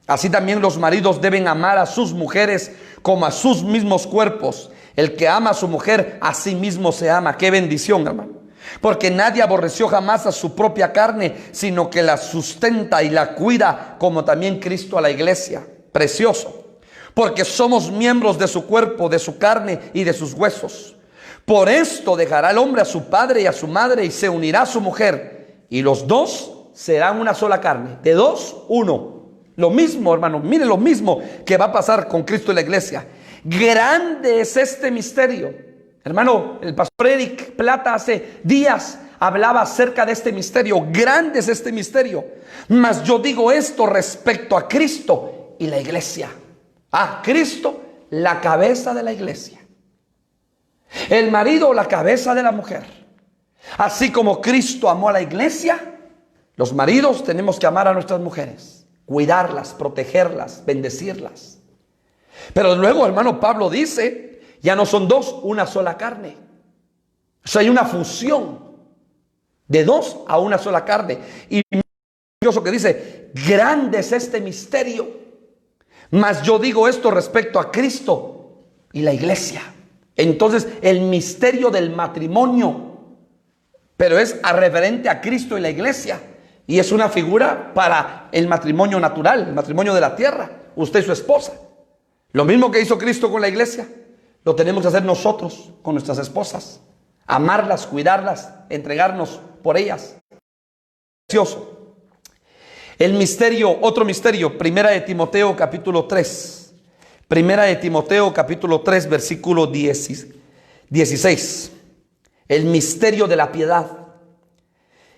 Así también los maridos deben amar a sus mujeres como a sus mismos cuerpos. El que ama a su mujer, a sí mismo se ama. ¡Qué bendición, hermano! Porque nadie aborreció jamás a su propia carne, sino que la sustenta y la cuida, como también Cristo a la iglesia. Precioso. Porque somos miembros de su cuerpo, de su carne y de sus huesos. Por esto dejará el hombre a su padre y a su madre, y se unirá a su mujer, y los dos serán una sola carne. De dos, uno. Lo mismo, hermano, mire lo mismo que va a pasar con Cristo y la iglesia. Grande es este misterio. Hermano, el pastor Eric Plata hace días hablaba acerca de este misterio. Grande es este misterio. Mas yo digo esto respecto a Cristo y la iglesia. Ah, Cristo, la cabeza de la iglesia. El marido, la cabeza de la mujer. Así como Cristo amó a la iglesia, los maridos tenemos que amar a nuestras mujeres, cuidarlas, protegerlas, bendecirlas. Pero luego, hermano, Pablo dice, ya no son dos, una sola carne. O sea, hay una fusión de dos a una sola carne. Y que dice, grande es este misterio. Mas yo digo esto respecto a Cristo y la iglesia. Entonces, el misterio del matrimonio, pero es referente a Cristo y la iglesia. Y es una figura para el matrimonio natural, el matrimonio de la tierra, usted y su esposa. Lo mismo que hizo Cristo con la iglesia, lo tenemos que hacer nosotros con nuestras esposas. Amarlas, cuidarlas, entregarnos por ellas. Precioso. El misterio, otro misterio, Primera de Timoteo capítulo 3. Primera de Timoteo capítulo 3 versículo 16. El misterio de la piedad.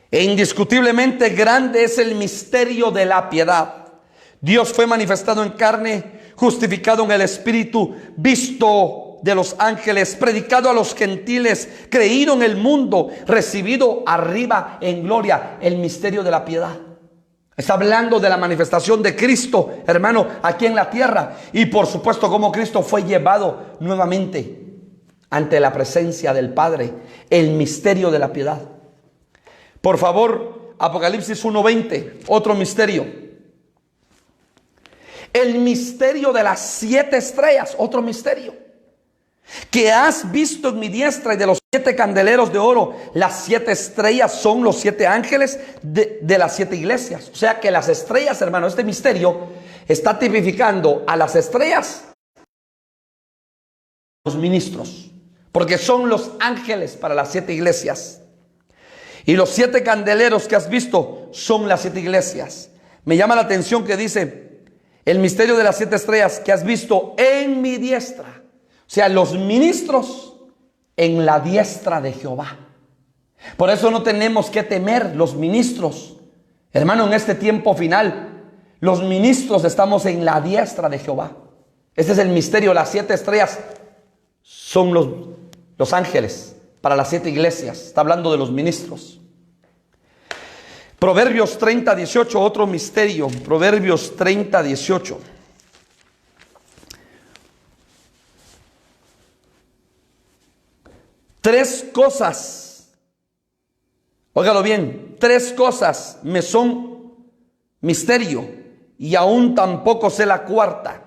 E indiscutiblemente grande es el misterio de la piedad. Dios fue manifestado en carne, justificado en el Espíritu, visto de los ángeles, predicado a los gentiles, creído en el mundo, recibido arriba en gloria. El misterio de la piedad. Está hablando de la manifestación de Cristo, hermano, aquí en la tierra. Y por supuesto, cómo Cristo fue llevado nuevamente ante la presencia del Padre. El misterio de la piedad. Por favor, Apocalipsis 1:20, otro misterio. El misterio de las 7 estrellas, otro misterio. Que has visto en mi diestra y de los 7 candeleros de oro. Las 7 estrellas son los 7 ángeles de las 7 iglesias. O sea que las estrellas, hermano, este misterio está tipificando a las estrellas, los ministros, porque son los ángeles para las 7 iglesias. Y los 7 candeleros que has visto son las 7 iglesias. Me llama la atención que dice, el misterio de las 7 estrellas que has visto en mi diestra. O sea, los ministros en la diestra de Jehová. Por eso no tenemos que temer los ministros. Hermano, en este tiempo final, los ministros estamos en la diestra de Jehová. Este es el misterio. Las 7 estrellas son los ángeles para las 7 iglesias. Está hablando de los ministros. Proverbios 30:18, otro misterio. Proverbios 30:18. Tres cosas, óigalo bien, 3 cosas me son misterio y aún tampoco sé la cuarta.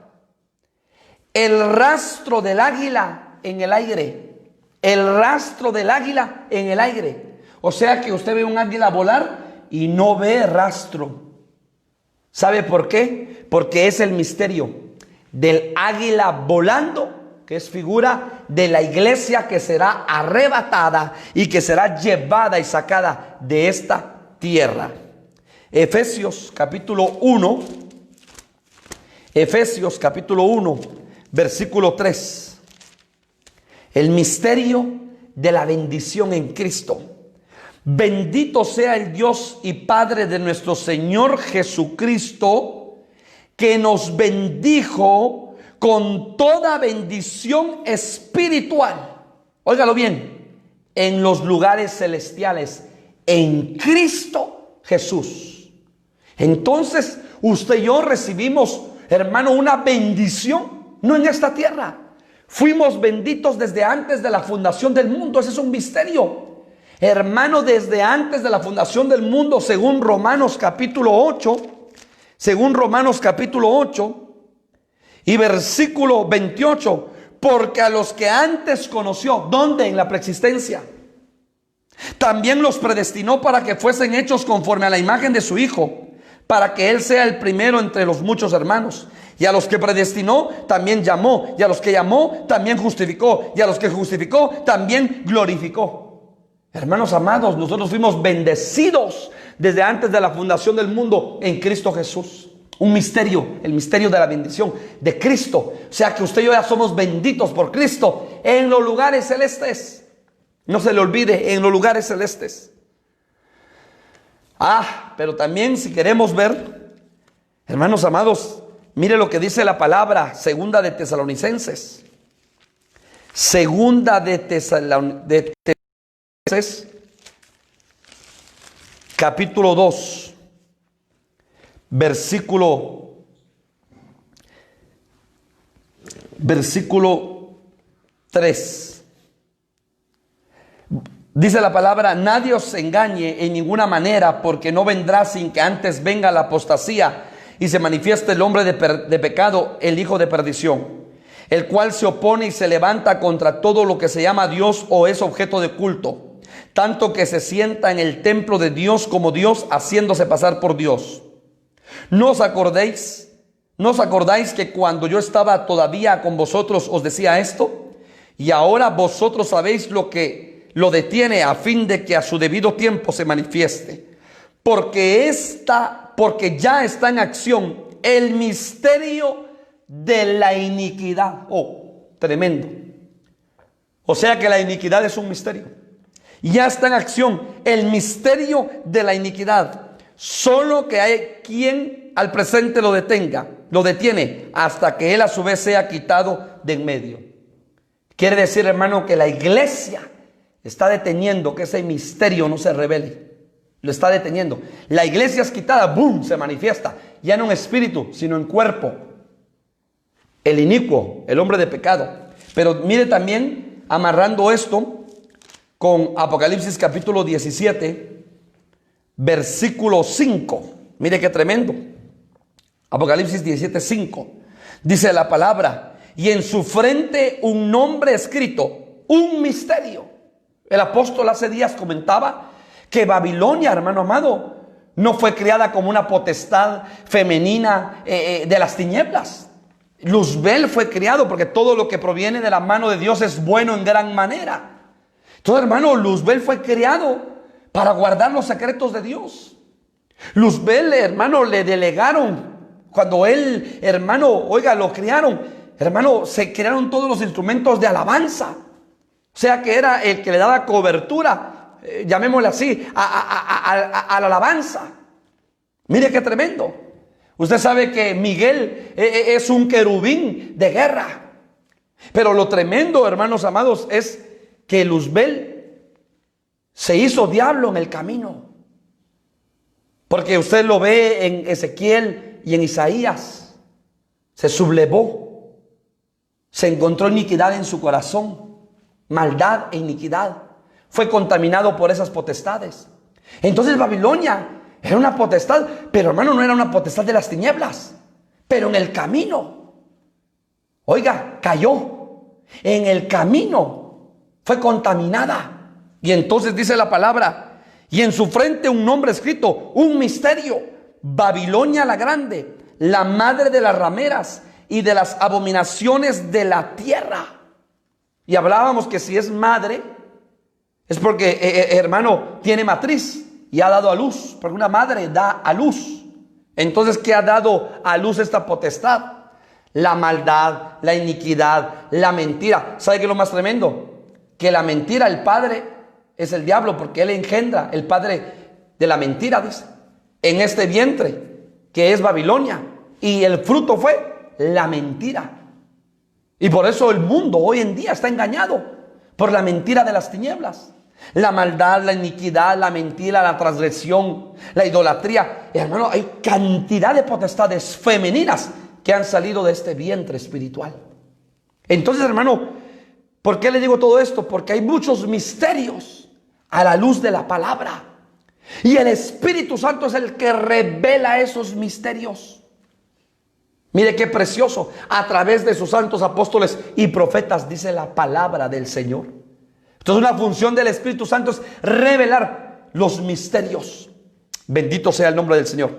El rastro del águila en el aire. El rastro del águila en el aire. O sea que usted ve un águila volar y no ve rastro. ¿Sabe por qué? Porque es el misterio del águila volando, que es figura de la iglesia que será arrebatada y que será llevada y sacada de esta tierra. Efesios capítulo 1, Efesios capítulo 1, versículo 3. El misterio de la bendición en Cristo. Bendito sea el Dios y Padre de nuestro Señor Jesucristo, que nos bendijo con toda bendición espiritual. Óigalo bien, en los lugares celestiales, en Cristo Jesús. Entonces, usted y yo recibimos, hermano, una bendición, no en esta tierra. Fuimos benditos desde antes de la fundación del mundo. Ese es un misterio. Hermano, desde antes de la fundación del mundo, según Romanos capítulo 8, según Romanos capítulo 8 y versículo 28, porque a los que antes conoció, ¿dónde? En la preexistencia, también los predestinó para que fuesen hechos conforme a la imagen de su Hijo, para que Él sea el primero entre los muchos hermanos. Y a los que predestinó, también llamó. Y a los que llamó, también justificó. Y a los que justificó, también glorificó. Hermanos amados, nosotros fuimos bendecidos desde antes de la fundación del mundo en Cristo Jesús. Un misterio, el misterio de la bendición de Cristo. O sea que usted y yo ya somos benditos por Cristo en los lugares celestes. No se le olvide, en los lugares celestes. Pero también si queremos ver, hermanos amados, Mire lo que dice la palabra, segunda de Tesalonicenses. Segunda de Tesalonicenses, capítulo 2, versículo 3. Dice la palabra: nadie os engañe en ninguna manera, porque no vendrá sin que antes venga la apostasía y se manifieste el hombre de pecado, el hijo de perdición, el cual se opone y se levanta contra todo lo que se llama Dios o es objeto de culto, tanto que se sienta en el templo de Dios como Dios, haciéndose pasar por Dios. ¿No os acordáis que cuando yo estaba todavía con vosotros os decía esto? Y ahora vosotros sabéis lo que lo detiene, a fin de que a su debido tiempo se manifieste. Porque ya está en acción el misterio de la iniquidad. Oh, tremendo. O sea que la iniquidad es un misterio. Ya está en acción el misterio de la iniquidad. Solo que hay quien al presente lo detiene hasta que él a su vez sea quitado de en medio. Quiere decir, hermano, que la iglesia está deteniendo que ese misterio no se revele. Lo está deteniendo. La iglesia es quitada, ¡boom!, se manifiesta. Ya no en espíritu, sino en cuerpo. El inicuo, el hombre de pecado. Pero mire también, amarrando esto con Apocalipsis capítulo 17, versículo 5. Mire qué tremendo. Apocalipsis 17, 5. Dice la palabra: y en su frente un nombre escrito, un misterio. El apóstol hace días comentaba que Babilonia, hermano amado, no fue creada como una potestad femenina de las tinieblas. Luzbel fue creado porque todo lo que proviene de la mano de Dios es bueno en gran manera. Entonces, hermano, Luzbel fue creado para guardar los secretos de Dios. Luzbel, hermano, le delegaron. Cuando él, hermano, oiga, lo crearon, hermano, se crearon todos los instrumentos de alabanza. O sea que era el que le daba cobertura, llamémosle así, a la alabanza. Mire qué tremendo. Usted sabe que Miguel es un querubín de guerra. Pero lo tremendo, hermanos amados, es que Luzbel se hizo diablo en el camino. Porque usted lo ve en Ezequiel y en Isaías. Se sublevó. Se encontró iniquidad en su corazón. Maldad e iniquidad. Fue contaminado por esas potestades. Entonces Babilonia era una potestad, pero hermano, no era una potestad de las tinieblas. Pero en el camino, oiga, cayó. En el camino fue contaminada. Y entonces dice la palabra: y en su frente un nombre escrito, un misterio: Babilonia la grande, la madre de las rameras y de las abominaciones de la tierra. Y hablábamos que si es madre, es porque, hermano, tiene matriz y ha dado a luz, porque una madre da a luz. Entonces, ¿qué ha dado a luz esta potestad? La maldad, la iniquidad, la mentira. ¿Sabe qué es lo más tremendo? Que la mentira, el padre es el diablo, porque él engendra, el padre de la mentira, dice, en este vientre, que es Babilonia. Y el fruto fue la mentira. Y por eso el mundo hoy en día está engañado por la mentira de las tinieblas. La maldad, la iniquidad, la mentira, la transgresión, la idolatría. Hermano, hay cantidad de potestades femeninas que han salido de este vientre espiritual. Entonces, hermano, ¿por qué le digo todo esto? Porque hay muchos misterios a la luz de la palabra. Y el Espíritu Santo es el que revela esos misterios. Mire qué precioso. A través de sus santos apóstoles y profetas dice la palabra del Señor. Entonces, una función del Espíritu Santo es revelar los misterios. Bendito sea el nombre del Señor.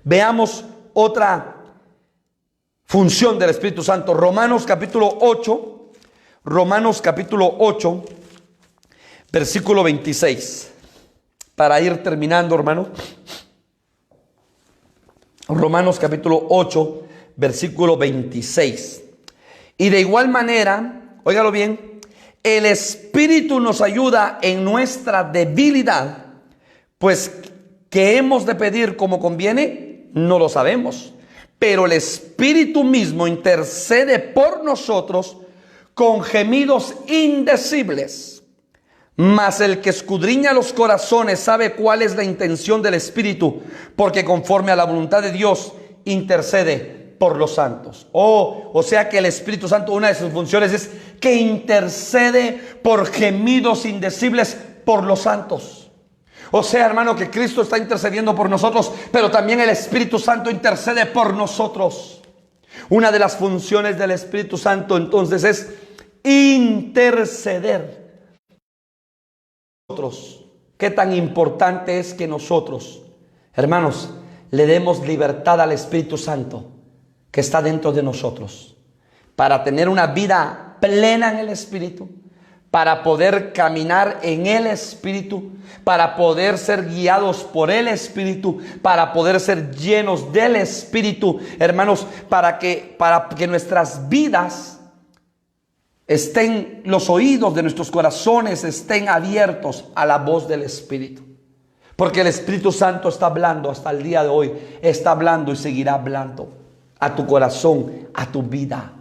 Veamos otra función del Espíritu Santo. Romanos capítulo 8. Romanos capítulo 8, versículo 26. Para ir terminando, hermano. Romanos capítulo 8, versículo 26. Y de igual manera, óigalo bien, el Espíritu nos ayuda en nuestra debilidad, pues que hemos de pedir como conviene, no lo sabemos. pero el Espíritu mismo intercede por nosotros con gemidos indecibles. Mas el que escudriña los corazones sabe cuál es la intención del Espíritu, porque conforme a la voluntad de Dios intercede por los santos. O sea que el Espíritu Santo, una de sus funciones es que intercede por gemidos indecibles por los santos. O sea, hermano, que Cristo está intercediendo por nosotros, pero también el Espíritu Santo intercede por nosotros. Una de las funciones del Espíritu Santo entonces es interceder. ¿Qué tan importante es que nosotros, hermanos, le demos libertad al Espíritu Santo que está dentro de nosotros para tener una vida plena en el Espíritu? Para poder caminar en el Espíritu, para poder ser guiados por el Espíritu, para poder ser llenos del Espíritu, hermanos, para que nuestras vidas estén, los oídos de nuestros corazones estén abiertos a la voz del Espíritu. Porque el Espíritu Santo está hablando hasta el día de hoy, está hablando y seguirá hablando a tu corazón, a tu vida.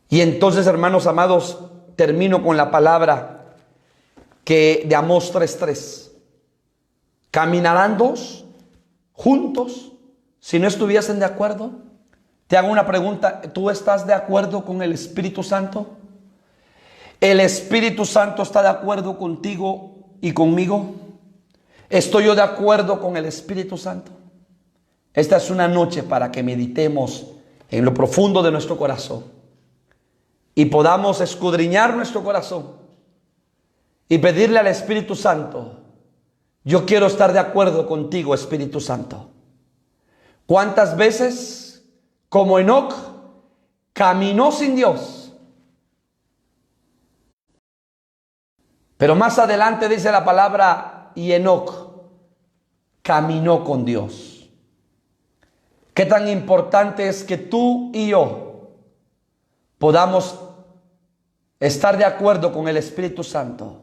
Y entonces, hermanos amados, termino con la palabra de Amós 3:3. ¿Caminarán dos juntos si no estuviesen de acuerdo? Te hago una pregunta. ¿Tú estás de acuerdo con el Espíritu Santo? ¿El Espíritu Santo está de acuerdo contigo y conmigo? ¿Estoy yo de acuerdo con el Espíritu Santo? Esta es una noche para que meditemos en lo profundo de nuestro corazón y podamos escudriñar nuestro corazón y pedirle al Espíritu Santo: yo quiero estar de acuerdo contigo, Espíritu Santo. ¿Cuántas veces, como Enoc, caminó sin Dios? Pero más adelante dice la palabra, y Enoc caminó con Dios. ¿Qué tan importante es que tú y yo podamos estar de acuerdo con el Espíritu Santo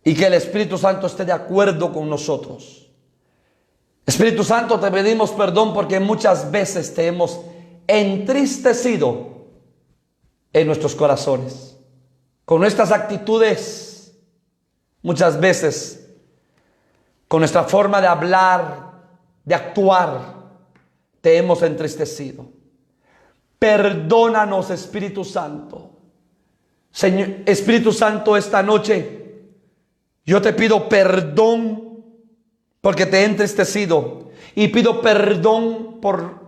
y que el Espíritu Santo esté de acuerdo con nosotros? Espíritu Santo, te pedimos perdón porque muchas veces te hemos entristecido en nuestros corazones con nuestras actitudes, muchas veces con nuestra forma de hablar, de actuar, te hemos entristecido. Perdónanos, Espíritu Santo. Señor, Espíritu Santo, esta noche yo te pido perdón porque te he entristecido, y pido perdón por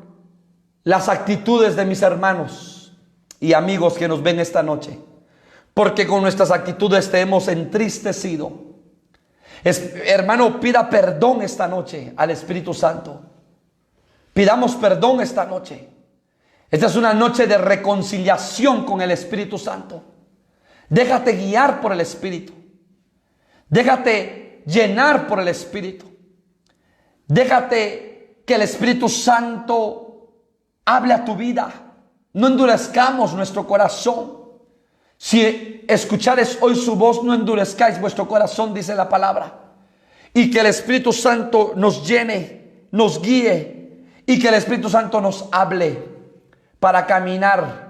las actitudes de mis hermanos y amigos que nos ven esta noche, porque con nuestras actitudes te hemos entristecido. Hermano, pida perdón esta noche al Espíritu Santo. Pidamos perdón esta noche. Esta es una noche de reconciliación con el Espíritu Santo. Déjate guiar por el Espíritu. Déjate llenar por el Espíritu. Déjate que el Espíritu Santo hable a tu vida. No endurezcamos nuestro corazón. Si escuchares hoy su voz, no endurezcáis vuestro corazón, dice la palabra. Y que el Espíritu Santo nos llene, nos guíe, y que el Espíritu Santo nos hable para caminar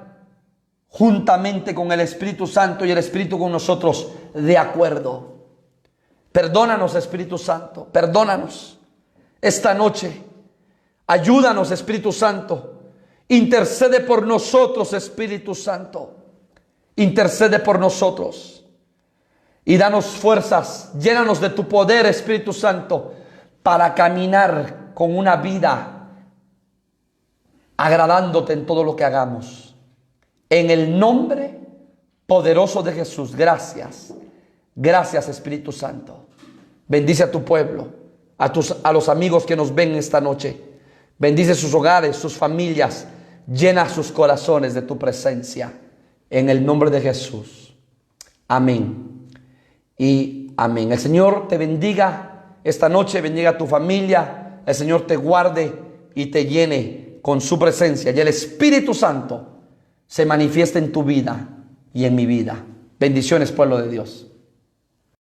juntamente con el Espíritu Santo y el Espíritu con nosotros de acuerdo. Perdónanos, Espíritu Santo, perdónanos esta noche. Ayúdanos, Espíritu Santo. Intercede por nosotros, Espíritu Santo. Intercede por nosotros y danos fuerzas. Llénanos de tu poder, Espíritu Santo, para caminar con una vida agradándote en todo lo que hagamos. En el nombre poderoso de Jesús. Gracias. Gracias, Espíritu Santo. Bendice a tu pueblo, a los amigos que nos ven esta noche. Bendice sus hogares, sus familias. Llena sus corazones de tu presencia. En el nombre de Jesús. Amén. Y amén. El Señor te bendiga esta noche, bendiga a tu familia. El Señor te guarde y te llene con su presencia. Y el Espíritu Santo se manifiesta en tu vida y en mi vida. Bendiciones, pueblo de Dios.